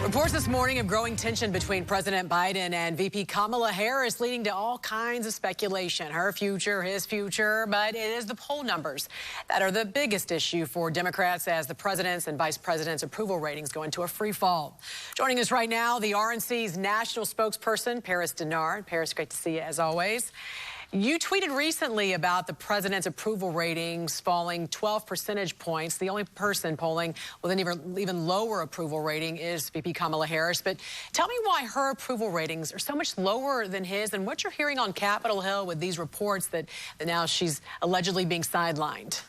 Reports this morning of growing tension between President Biden and VP Kamala Harris, leading to all kinds of speculation. Her future, his future, but it is the poll numbers that are the biggest issue for Democrats as the president's and vice president's approval ratings go into a free fall. Joining us right now, the RNC's national spokesperson, Paris Dennard. Paris, great to see you as always. You tweeted recently about the president's approval ratings falling 12 percentage points. The only person polling with an even lower approval rating is VP Kamala Harris. But tell me why her approval ratings are so much lower than his, and what you're hearing on Capitol Hill with these reports that now she's allegedly being sidelined.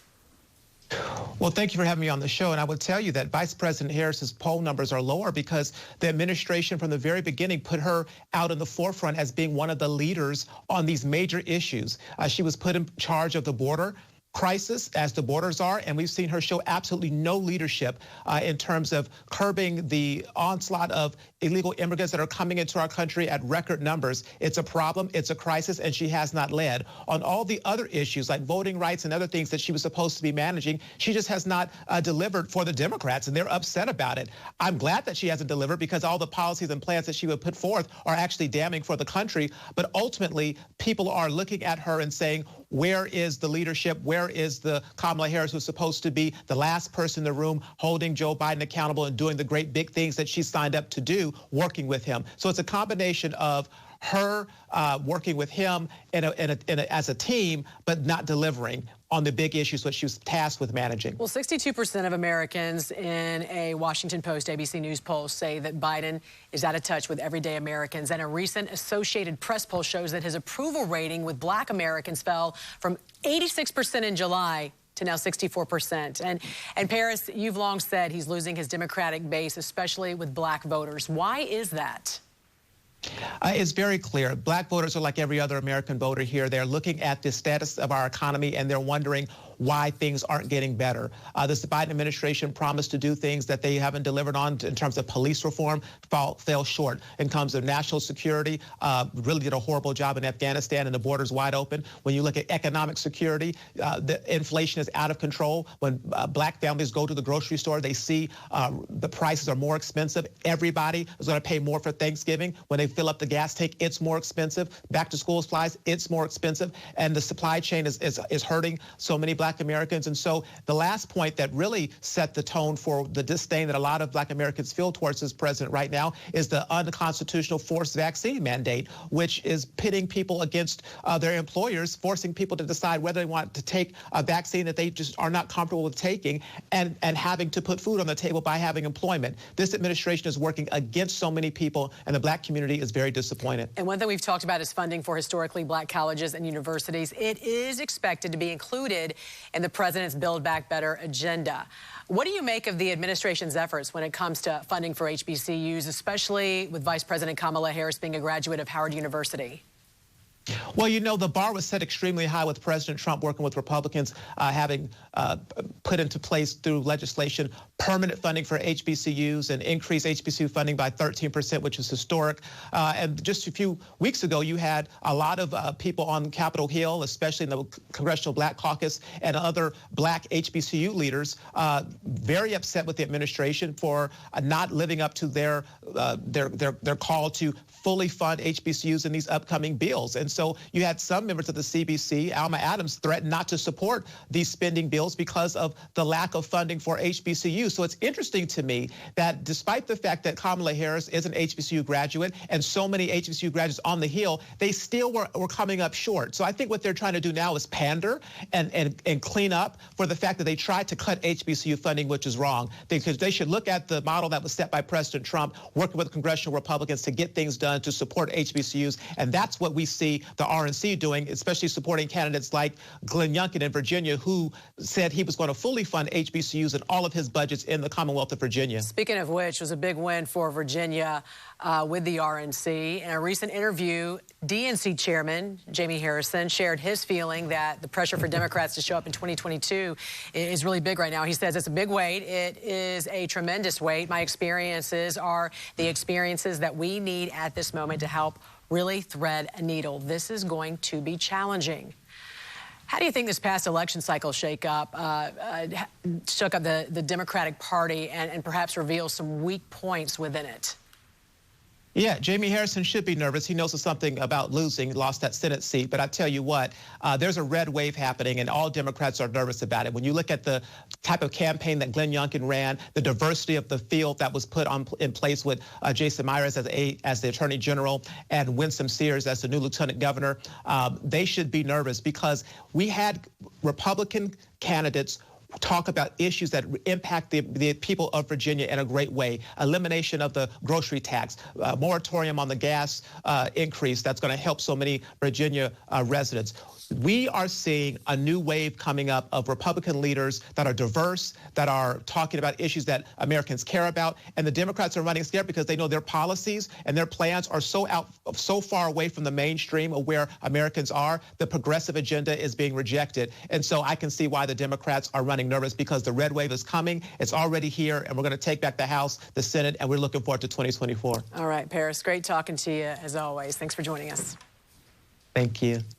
Well, thank you for having me on the show. And I would tell you that Vice President Harris's poll numbers are lower because the administration from the very beginning put her out in the forefront as being one of the leaders on these major issues. She was put in charge of the border crisis, as the borders are, and we've seen her show absolutely no leadership in terms of curbing the onslaught of illegal immigrants that are coming into our country at record numbers. It's a problem, it's a crisis, and she has not led. On all the other issues like voting rights and other things that she was supposed to be managing, she just has not delivered for the Democrats, and they're upset about it. I'm glad that she hasn't delivered because all the policies and plans that she would put forth are actually damning for the country, but ultimately people are looking at her and saying, where is the leadership? Where is the Kamala Harris who's supposed to be the last person in the room holding Joe Biden accountable and doing the great big things that she signed up to do, working with him? So it's a combination of her working with him as a team, but not delivering on the big issues that she was tasked with managing. Well, 62% of Americans in a Washington Post ABC News poll say that Biden is out of touch with everyday Americans. And a recent Associated Press poll shows that his approval rating with Black Americans fell from 86% in July to now 64%. And Paris, you've long said he's losing his Democratic base, especially with Black voters. Why is that? It's very clear. Black voters are like every other American voter here. They're looking at the status of our economy and they're wondering why things aren't getting better. This Biden administration promised to do things that they haven't delivered on in terms of police reform, fell short. In terms of national security, really did a horrible job in Afghanistan and the borders wide open. When you look at economic security, the inflation is out of control. When Black families go to the grocery store, they see the prices are more expensive. Everybody is going to pay more for Thanksgiving. When they fill up the gas tank, it's more expensive. Back to school supplies, it's more expensive. And the supply chain is hurting so many Black Americans. And so the last point that really set the tone for the disdain that a lot of Black Americans feel towards this president right now is the unconstitutional forced vaccine mandate, which is pitting people against their employers, forcing people to decide whether they want to take a vaccine that they just are not comfortable with taking, and having to put food on the table by having employment. This administration is working against so many people, and the Black community is very disappointed. And one thing we've talked about is funding for historically Black colleges and universities. It is expected to be included in the president's Build Back Better agenda. What do you make of the administration's efforts when it comes to funding for HBCUs, especially with Vice President Kamala Harris being a graduate of Howard University? Well, you know, the bar was set extremely high with President Trump working with Republicans, having put into place through legislation permanent funding for HBCUs and increased HBCU funding by 13%, which is historic. And just a few weeks ago, you had a lot of people on Capitol Hill, especially in the Congressional Black Caucus and other Black HBCU leaders, very upset with the administration for not living up to their call to fully fund HBCUs in these upcoming bills. And so you had some members of the CBC, Alma Adams, threaten not to support these spending bills because of the lack of funding for HBCUs. So it's interesting to me that despite the fact that Kamala Harris is an HBCU graduate and so many HBCU graduates on the Hill, they still were coming up short. So I think what they're trying to do now is pander and clean up for the fact that they tried to cut HBCU funding, which is wrong. Because they should look at the model that was set by President Trump, working with congressional Republicans to get things done to support HBCUs. And that's what we see the RNC doing, especially supporting candidates like Glenn Youngkin in Virginia, who said he was going to fully fund HBCUs and all of his budgets in the Commonwealth of Virginia. Speaking of which, it was a big win for Virginia with the RNC. In a recent interview, DNC chairman Jamie Harrison shared his feeling that the pressure for Democrats to show up in 2022 is really big right now. He says it's a big weight. It is a tremendous weight. My experiences are the experiences that we need at this moment to help really thread a needle. This is going to be challenging. How do you think this past election cycle shook up the Democratic Party and perhaps reveal some weak points within it? Yeah, Jamie Harrison should be nervous. He knows something about losing, lost that Senate seat. But I tell you what, there's a red wave happening, and all Democrats are nervous about it. When you look at the type of campaign that Glenn Youngkin ran, the diversity of the field that was put in place with Jason Myers as the Attorney General and Winsome Sears as the new Lieutenant Governor, they should be nervous because we had Republican candidates talk about issues that impact the people of Virginia in a great way. Elimination of the grocery tax, moratorium on the gas increase that's going to help so many Virginia residents. We are seeing a new wave coming up of Republican leaders that are diverse, that are talking about issues that Americans care about. And the Democrats are running scared because they know their policies and their plans are so far away from the mainstream of where Americans are. The progressive agenda is being rejected. And so I can see why the Democrats are running nervous because the red wave is coming. It's already here, and we're going to take back the House, the Senate, and we're looking forward to 2024. All right, Paris, great talking to you as always. Thanks for joining us. Thank you.